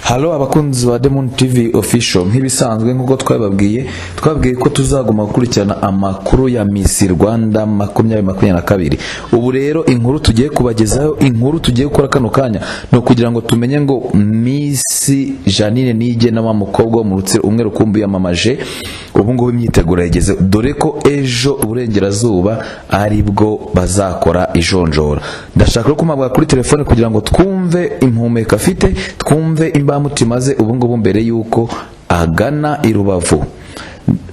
Halo abakunzi ba Diamond TV official, nk'ibisanzwe nkuko twababwiye ko tuzaguma gukurikirana amakuru ya Miss Rwanda 2022. Ubu rero inkuru tugiye kubagezaho, inkuru tugiye gukora kano kanya no kugira ngo tumenye ngo Miss Janine Nige na mukobwa mu Rutsiro umwe rukumbi yamamaje. Ubu ngubu imyiteguro yageze, dore ko ejo uburengerazuba ari bwo bazakora ijonjora. Ndashaka ko kumabwa kuri telefone kugira ngo twumve impumeka afite, twumve imbamutima ze ubu ngubu mbere yuko agana i Rubavu.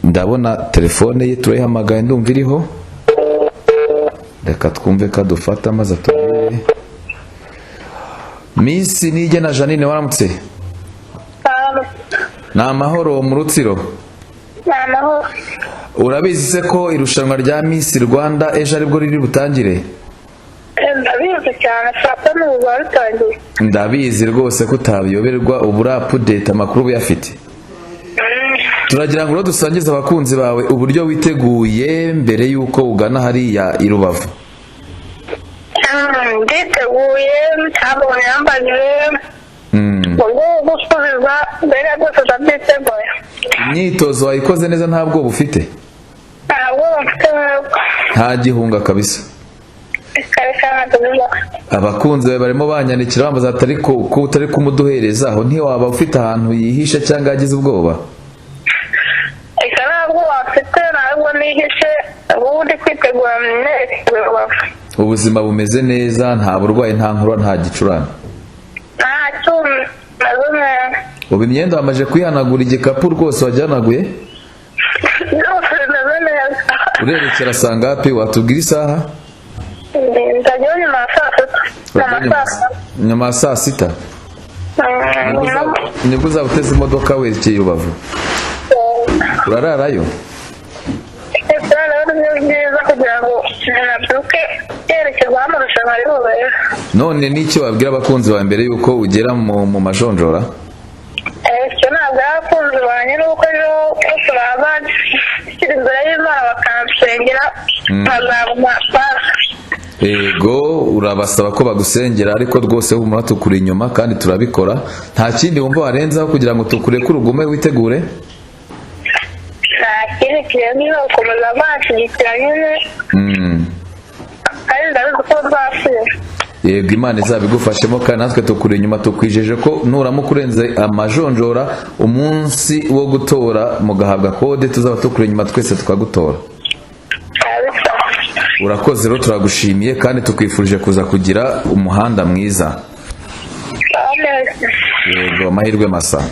Ndabona telefone ye turayihamagaye, ndumva iriho. Reka twumve kadufata maze atubwire. Miss Nige na Janine, waramutse? Na amahoro mu Rutsiro? Namahoro. Urabizi se ko irushanwa rya Miss Rwanda ejo aribwo riri butangire? Ndabizi cyane, fata n'ubu barutangiye. Ndabizi rwose ko utabiyoberwa, ubu update amakuru uyafite. Turagira ngo dusangize abakunzi bawe uburyo witeguye mbere yuko ugana hariya i Rubavu. Nditeguye, ntabonye yambajije. Ubwo gusubiza mbere rwose ndabyiteguye. Imyitozo wayikoze neza, ntabwo bufite? Ntabwo mfite. Nta gihunga kabisa. Abakunzi bawe barimo banyandikira bambaza atari ko utari kumuduhereza aho, ntiwaba ufite ahantu yihisha cyangwa yagize ubwoba? Eka ntabwo wafite, ntabwo nihishe, ubundi kwitegura Rubavu. Ubuzima bumeze neza, nta burwayi, nta nkuru, nta gicurane? Ntacyo nazo neza. Ubu imyenda wamaje kwihanagura, igikapu rwose wajyanaguye? Byose nazo neza. Urerekera sangapi, watubwira isaha? Ndajyayo nyuma ya saa sita. Nyuma ya saa sita? Nibwo uzaba uteze imodoka werekeye i Rubavu? Urararayo? Urararayo ni byiza kugira ngo nabyuke yerekeza mu rushanwa ribubere. None n'iki wabwira abakunzi bawe mbere yuko ugera mu majonjora? Icyo ntabwo abakunzi banjye nuko ejo bose bazashyira imbere y'Imana bakansengera nkazabona pasi. Ego, urabasaba ko bagusengera, ariko rwose humura tukuri inyuma kandi turabikora. Nta kindi wumva warenzaho kugira ngo tukurekure ugume witegure? Nta kindi kirenze no gukomeza bashyigikira nyine. Kandi ndabizi ko bazashyira. Yego, Imana izabigufashemo kandi natwe tukuri inyuma, tukwijeje ko nuramuka urenze amajonjora umunsi wo gutora mugahabwa kode, tuzaba tukuri inyuma twese tukagutora. Urakoze rero, turagushimiye kandi tukwifurije kuza kugira umuhanda mwiza. Yego, amahirwe masa.